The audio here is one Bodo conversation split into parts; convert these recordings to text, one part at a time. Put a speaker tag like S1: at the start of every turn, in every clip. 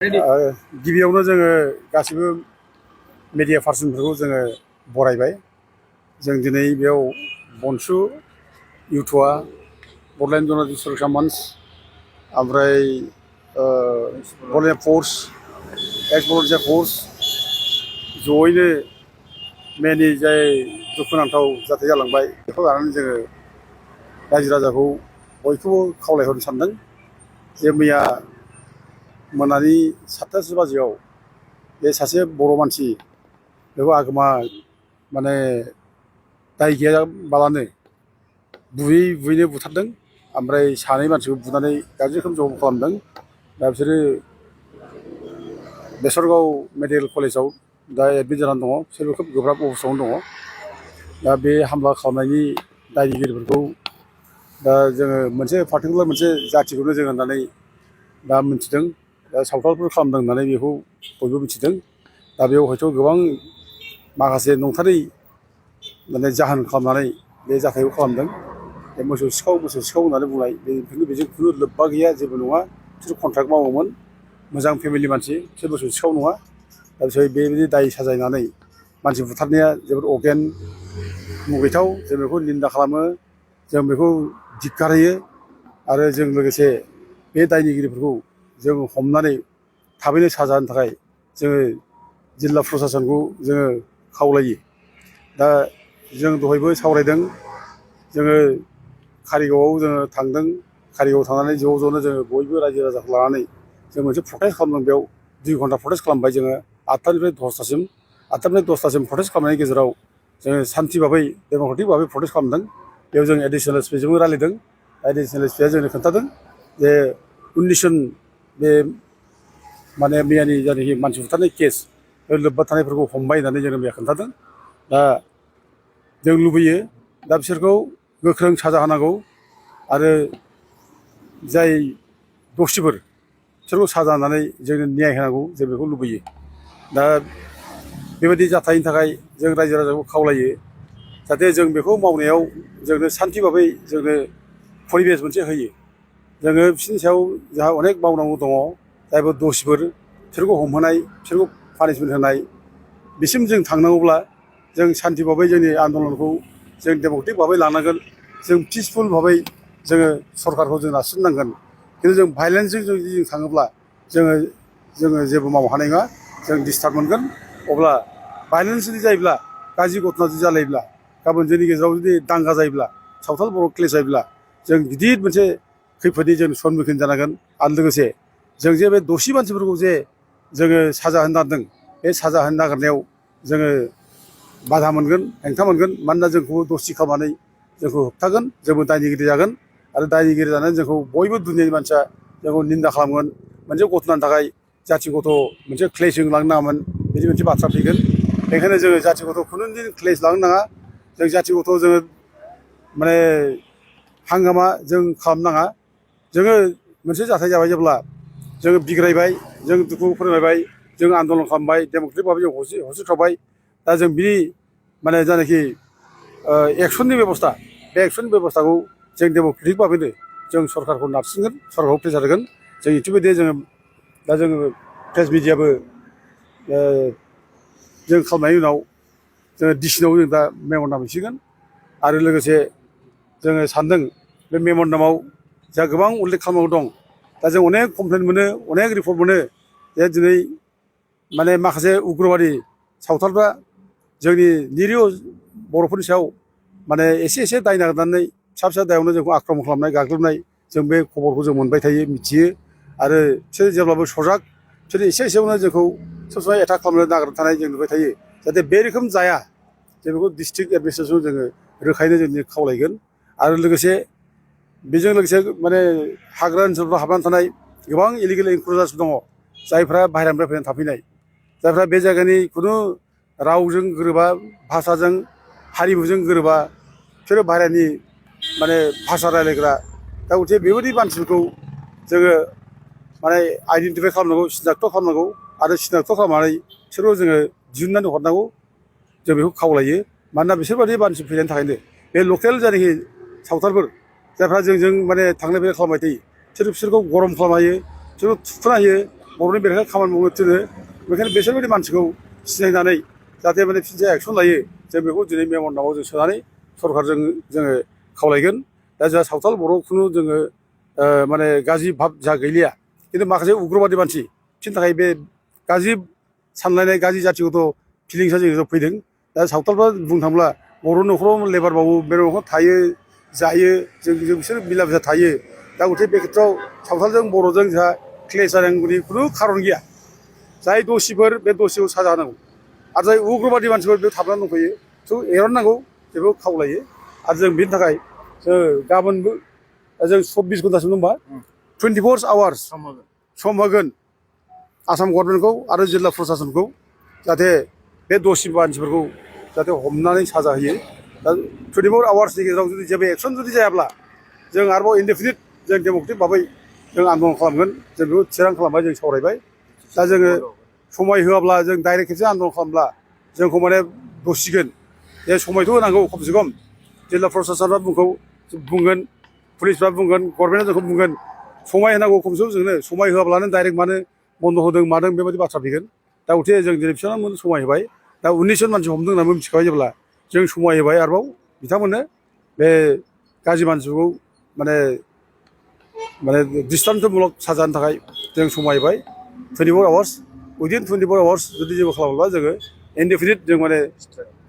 S1: गिबियावनो जोङो गासिबो मिडिया पार्सनफोरखौ जोङो बरायबाय। जों दिनै बेयाव बनसु इउथुआ बड'लेण्ड जनजाति सुरक्षा मंच ओमफ्राय बड'लेण्ड फर्स एक्स बड'लेण्ड फर्स जयैनो मेनि जाय दुखुनांथाव जाथाय जालांबाय बेखौ लानानै जोङो रायजो राजाखौ बयखौबो खावलायहरनो सानदों जे मैया मोनानि 7:30 बाजियाव बे सासे बर' मानसि बेखौ आगोमा माने दाय गैयाबालानो बुयैनो बुथारदों ओमफ्राय सानै मानसिखौ बुनानै गाज्रि रोखोम जखम खालामदों। दा बिसोरो बेसरगाव मेडिकेल कलेजाव दा एडमिट जानानै दङ। बिसोरबो खोब गोब्राब अबस्थायावनो दङ। दा बे हामला खालामनायनि दायनिगिरिफोरखौ दा जोङो मोनसे पार्टिकुलार मोनसे जाथिखौनो जों होननानै दा मिथिदों। दा सावथालफोर खालामदों होननानै बेखौ बयबो मिथिदों। दा बेयाव हयथ' गोबां माखासे नंथारै माने जाहोन खालामनानै बे जाथायखौ खालामदों। बे मोसौ सिखाव होननानै बुंनाय बेजों खुनु लोब्बा गैया, जेबो नङा। बिसोर कन्ट्राक्ट मावोमोन, मोजां फेमिलि मानसि, बिसोर मोसौ सिखाव नङा। दा बिसोर बेबायदि दाय साजायनानै मानसि बुथारनाया जोबोद अगेन, मुगैथाव। जों बेखौ निन्दा खालामो, जों बेखौ धिक्कार होयो आरो जों लोगोसे बे दायनिगिरिफोरखौ जों हमनानै थाबैनो साजा होनो थाखाय जोङो जिल्ला प्रसासनखौ जोङो खावलायो। दा जों दहायबो सावरायदों, जोङो कारिगावआव जोङो थांदों। कारिगावआव थांनानै ज'नो जोङो बयबो रायजो राजाखौ लानानै जों मोनसे प्रटेस्ट खालामदों। बेयाव 2 घन्टा प्रटेस्ट खालामबाय जोङो 8टानिफ्राय 10टासिम प्रटेस्ट खालामनायनि गेजेराव जोङो सान्थि भाबै डेम'क्रेटिक भाबै प्रटेस्ट खालामदों। बेयाव जों एडिसनेल एसपिजोंबो रायज्लायदों। एडिसनेल एसपिआ जोंनो खोन्थादों जे 19 जन बे माने मैयानि जायनाखि मानसि बुथारनाय केस बे लोब्बा थानायफोरखौ हमबाय होननानै जोंनो मैया खोन्थादों। दा जों लुबैयो दा बिसोरखौ गोख्रों साजा होनांगौ आरो जाय दस्युफोर बिसोरखौ साजा होनानै जोंनो न्याय होनांगौ, जों बेखौ लुबैयो। दा बेबायदि जाथायनि थाखाय जों रायजो राजाखौ खावलायो जाहाथे जों बेखौ मावनायाव जोंनो सान्थि भाबै जोंनो परिबेस मोनसे होयो। जोङो बिसोरनि सायाव जोंहा अनेक मावनांगौ दङ। जायफोर दस्युफोर बिसोरखौ हमहोनाय, बिसोरखौ पानिशमेन्ट होनाय, बिसिम जों थांनांगौब्ला जों सान्थि भाबै जोंनि आन्दलनखौ जों डेम'क्रेटिक भाबै लानांगोन। जों पिसफुल भाबै जोङो सरकारखौ जों नारसिननांगोन। खिन्थु जों भायलेन्सजों जुदि जों थाङोब्ला जोङो जेबो मावनो हानाय नङा। जों डिस्टार्ब मोनगोन। अब्ला भायलेन्स जुदि जायोब्ला, गाज्रि घटना जुदि जालायोब्ला, गाबोन जोंनि गेजेराव जुदि दांगा जायोब्ला, सावथाल बर' क्लेश जायोब्ला जों गिदिर मोनसे खैफोदनि जों सन्मुखीन जानांगोन। आरो लोगोसे जों जे बे दसि मानसिफोरखौ जे जोङो साजा होनो नागिरदों, बे साजा होनो नागिरनायाव जोङो बाधा मोनगोन, हेंथा मोनगोन। मानोना जोंखौबो दसि खालामनानै जोंखौ होबथागोन, जोंबो दायनिगिरि जागोन। आरो दायनिगिरि जानानै जोंखौ बयबो दुनियानि मानसिया जोंखौ निन्दा खालामगोन। मोनसे घटनानि थाखाय जाथि गथ' मोनसे क्लेशजों लांनो नाङामोन, बिदि मोनसे बाथ्रा फैगोन। बेनिखायनो जोङो जाथि गथ' खुनुदिन क्लेश लांनो नाङा। जों जाथि गथ' जोङो माने हांगामा जों खालामनो नाङा। जोङो मोनसे जाथाय जाबाय जेब्ला जोङो बिग्रायबाय, जों दुखु फोरमायबाय, जों आन्दलन खालामबाय, डेम'क्रेटिक भाबै जों होस्रिखावबाय। दा जों बिनि माने जायनाखि एक्सननि बेब'स्था, बे एक्सननि बेब'स्थाखौ जों डेम'क्रेटिक भाबैनो जों सरकारखौ नारसिनगोन, सरकारखौ प्रेसार होगोन। जों इतिमयधे जोङो दा जोङो प्रेस मिडियाबो जों खालामनायनि उनाव जोङो डिसिनाव जों दा मेम'रेन्डाम हैसिगोन। आरो लोगोसे जोङो सानदों बे मेम'रेन्डामाव जोंहा गोबां उल्लेख खालामनांगौ दं। दा जों अनेक कमप्लेन मोनो, अनेक रिपर्ट मोनो जे दिनै माने माखासे उग्रबादि सावथालफ्रा जोंनि निरिह बर'फोरनि सायाव माने एसे दाय नागिरनानै फिसा दायावनो जोंखौ आक्रमन खालामनाय, गाग्लोबनाय, जों बे खबरखौ जों मोनबाय थायो, मिथियो। आरो बिसोर जेब्लाबो सजाग, बिसोर एसेयावनो जोंखौ सब समाय एटाक खालामनो नागिरबाय थानाय जों नुबाय थायो। जाहाथे बे रोखोम जाया, जों बेखौ डिस्ट्रिक्ट एडमिनिस्ट्रेसनाव जोङो रोखायैनो जों खावलायगोन। आरो लोगोसे बेजों लोगोसे माने हाग्रा ओनसोलफ्राव हाबनानै थानाय गोबां इलिगेल इनक्लुजार्स दङ, जायफ्रा बाहेरानिफ्राय फैनानै थाफैनाय, जायफ्रा बे जायगानि खुनु रावजों गोरोबा, भाषाजों हारिमुजों गोरोबा, बिसोरो बाहेरानि माने भाषा रायज्लायग्रा। दा गथिखे बेबायदि मानसिफोरखौ जोङो माने आइडेन्टिफाइ खालामनांगौ, सिनाक्थ' खालामनांगौ। आरो सिनाक्थ' खालामनानै बिसोरखौ जोङो दिहुननानै हरनांगौ, जों बेखौ खावलायो। मानोना बिसोरबादि मानसि फैनायनि थाखायनो बे लकेल जायनाखि सावथालफोर, जायफ्रा जोंजों माने थांलाय फैलाय खालामबाय थायो, बिसोरखौ गरम खालामनो हायो, बिसोरखौ थुखोना होयो, बर'नि बेरेखा खामानि मावनो थिनो बेखायनो बिसोरबायदि मानसिखौ सिनायनानै जाहाथे माने फिनसे एक्सन लायो जों बेखौ दिनै मेम'रेन्डामाव जों सोनानै सरकारजों जोङो खावलायगोन दा जोंहा सावथाल बर' खुनु जोङो माने गाज्रि भाब जा गैलिया खिन्थु माखासे उग्रबादि मानसि बिसोरनि थाखाय बे गाज्रि सानलायनाय गाज्रि जाथिगत फिलिंसा जोंनाव फैदों दा सावथालफ्रा बुंनो थाङोब्ला बर' न'खराव लेबार मावो बे न'खराव थायो जायो जों बिसोर मिला मिसा थायो दा गथे बे खेथ्रआव सावथालजों बर'जों जोंहा क्लेश जानांगौनि खुनु खारन गैया जाय दसिफोर बे दसिखौ साजा होनांगौ आरो जाय उग्रबादि मानसिफोर बेयाव थाबनानै दंफैयो बेखौ एरननांगौ बेखौ खावलायो आरो जों बेनि थाखाय गाबोनबो जों 24 घन्टासिम दंबा 24 आवार्स सम होगोन आसाम गभर्नमेन्टखौ आरो जिल्ला प्रसासनखौ जाहाथे बे दसि मानसिफोरखौ जाहाथे हमनानै साजा होयो दा 24 आवार्सनि गेजेराव जुदि जेबो एक्सन जुदि जायाब्ला जों आरोबाव इनडेफिनिट जों डेम'क्रेटिक भाबै जों आन्दलन खालामगोन जों बेखौ थिरां खालामबाय जों सावरायबाय दा जोङो समाय होआब्ला जों डाइरेक्ट खेबसे आन्दलन खालामब्ला जोंखौ माने दसिगोन जे समायथ' होनांगौ खमसे खम जिल्ला प्रसासनआ बुंगोन पुलिसफ्रा बुंगोन गभर्नमेन्टआ जोंखौ बुंगोन समाय होनांगौ खमसे खम जोंनो समाय होआब्लानो डाइरेक्ट मानो बन्द होदों मादों बेबायदि बाथ्रा फैगोन दा गथे जों दिनै बिसोरनो समाय होबाय दा 19 जन मानसि हमदों होननानै मिथिखाबाय जेब्ला जों समाय होबाय आरोबाव बिथांमोननो बे गाज्रि मानसिखौ माने दृष्टान्तमूलक साजानि थाखाय जों समाय होबाय 24 आवार्स उइदिन 24 आवार्स जुदि जेबो खालामोब्ला जोङो इनडेफिनिट जों माने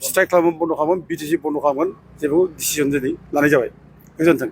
S1: स्ट्राइक खालामगोन बन्द खालामगोन बिटिसि बन्द खालामगोन जेबो डिसिजन दिनै लानाय जाबाय गोजोन्थों